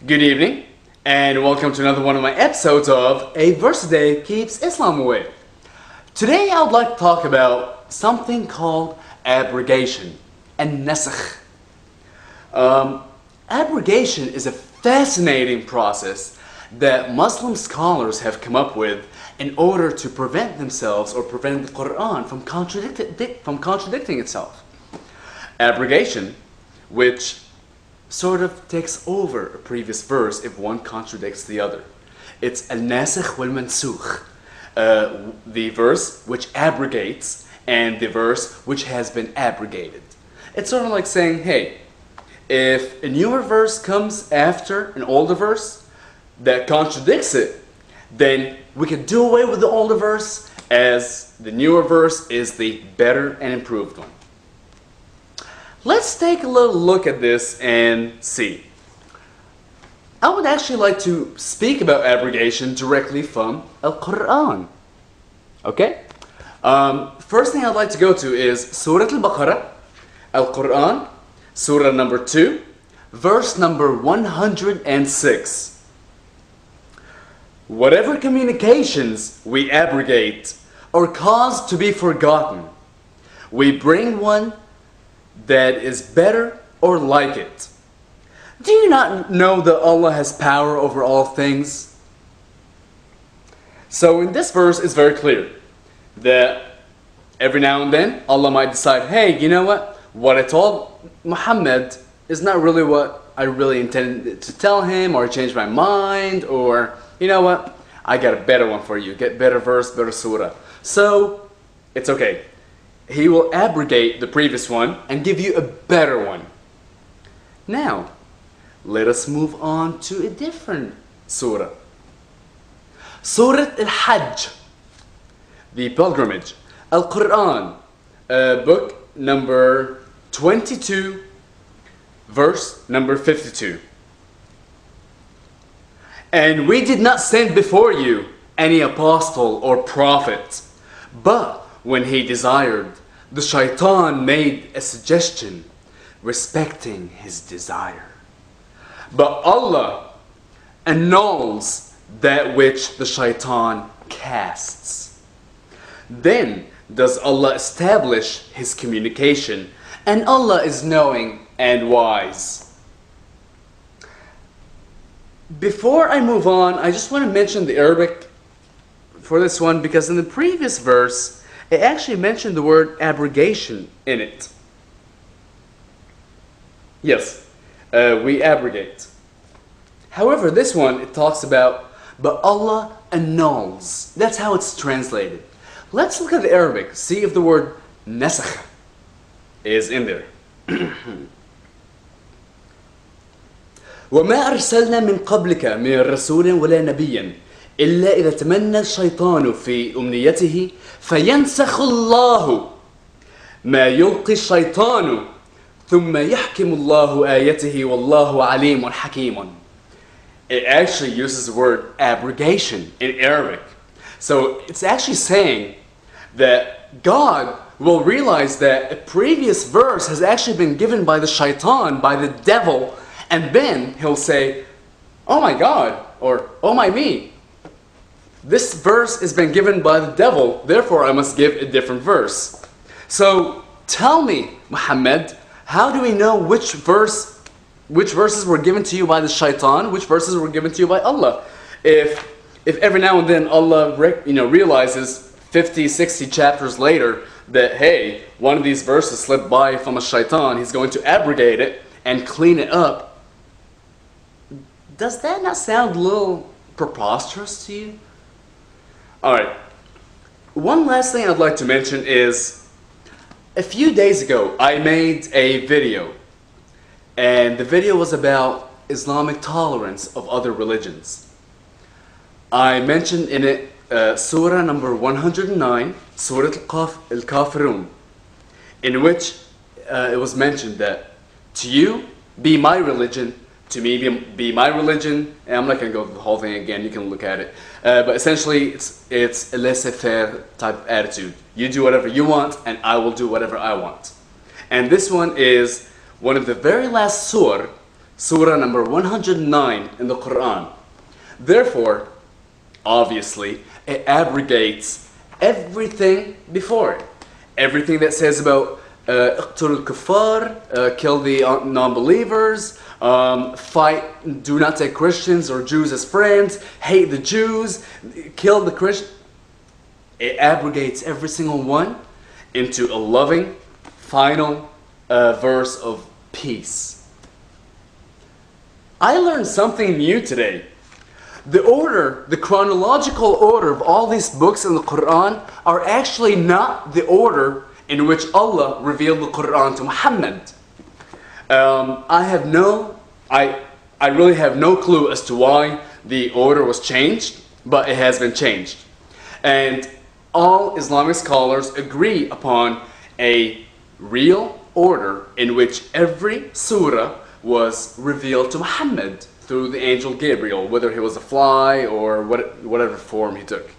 Good evening, and welcome to another one of my episodes of A Verse a Day Keeps Islam Away. Today I would like to talk about something called abrogation and nasakh. Abrogation is a fascinating process that Muslim scholars have come up with in order to prevent themselves or prevent the Qur'an from contradicting itself. Abrogation, which sort of takes over a previous verse if one contradicts the other. It's al-nasikh wal-mansukh, the verse which abrogates and the verse which has been abrogated. It's sort of like saying, hey, if a newer verse comes after an older verse that contradicts it, then we can do away with the older verse as the newer verse is the better and improved one. Let's take a little look at this and see. I would actually like to speak about abrogation directly from Al-Qur'an. Okay? First thing I'd like to go to is Surah alBaqara, Al-Qur'an, Surah number 2, verse number 106. Whatever communications we abrogate or cause to be forgotten, we bring one that is better or like it. Do you not know that Allah has power over all things? So in this verse it's very clear that every now and then Allah might decide, hey, you know what I told Muhammad is not really what I really intended to tell him, or I changed my mind, or you know what, I got a better one for you, get better verse, better surah. So it's okay. He will abrogate the previous one and give you a better one. Now, let us move on to a different surah. Surah al-Hajj, the pilgrimage. Al-Qur'an, book number 22, verse number 52. And we did not send before you any apostle or prophet, but when he desired, the shaitan made a suggestion respecting his desire. But Allah annuls that which the shaitan casts. Then does Allah establish his communication, and Allah is knowing and wise. Before I move on, I just want to mention the Arabic for this one, because in the previous verse it actually mentioned the word abrogation in it. Yes, we abrogate. However, this one, it talks about, but Allah annuls. That's how it's translated. Let's look at the Arabic, see if the word nasakh is in there. وَمَا أَرْسَلْنَا مِنْ قَبْلِكَ مِنْ رَسُولٍ وَلَا نَبِيٍّ إلا إذا تمنى الشيطان في أمنيته فينسخ الله ما يلقي الشيطان ثم يحكم الله آيته والله عليم حكيم. It actually uses the word abrogation in Arabic. So it's actually saying that God will realize that a previous verse has actually been given by the shaitan, by the devil, and then he'll say, oh my God, or oh my me. This verse has been given by the devil, therefore I must give a different verse. So tell me, Muhammad, how do we know which verses were given to you by the shaitan, which verses were given to you by Allah? If every now and then Allah realizes 50, 60 chapters later that, hey, one of these verses slipped by from a shaitan, he's going to abrogate it and clean it up. Does that not sound a little preposterous to you? Alright, one last thing I'd like to mention is, a few days ago I made a video, and the video was about Islamic tolerance of other religions. I mentioned in it Surah number 109, Surah al-Kafirun, in which it was mentioned that to you be my religion, to me be my religion, and I'm not going to go through the whole thing again, you can look at it. But essentially it's a laissez-faire type of attitude. You do whatever you want and I will do whatever I want. And this one is one of the very last surah Surah number 109 in the Quran. Therefore, obviously, it abrogates everything before it. Everything that says about اقتلوا الكفار, kill the non-believers, fight, do not take Christians or Jews as friends, hate the Jews, kill the Christians. It abrogates every single one into a loving, final verse of peace. I learned something new today. The chronological order of all these books in the Quran are actually not the order in which Allah revealed the Quran to Muhammad. I really have no clue as to why the order was changed, but it has been changed. And all Islamic scholars agree upon a real order in which every surah was revealed to Muhammad through the angel Gabriel, whether he was a fly or whatever form he took.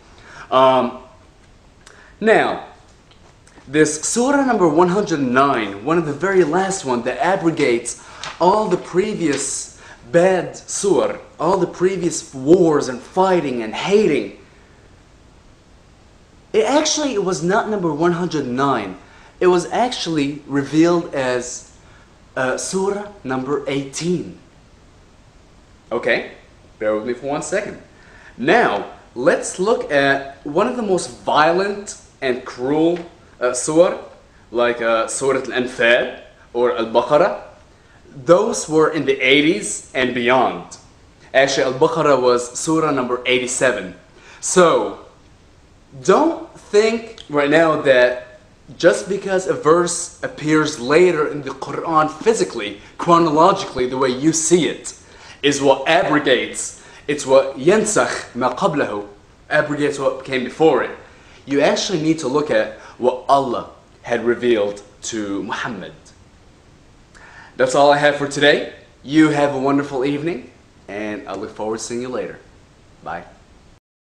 Now, this surah number 109, one of the very last one that abrogates all the previous bad surah, all the previous wars and fighting and hating. It was not number 109. It was actually revealed as surah number 18. Okay, bear with me for 1 second. Now, let's look at one of the most violent and cruel surah, like Surah Al-Anfal or alBaqara. Those were in the 80s and beyond. Actually, alBaqara was surah number 87. So, don't think right now that just because a verse appears later in the Quran physically, chronologically, the way you see it, is what abrogates. It's what yansakh ma qablahu, abrogates what came before it. You actually need to look at what Allah had revealed to Muhammad. That's all I have for today. You have a wonderful evening, and I look forward to seeing you later. Bye.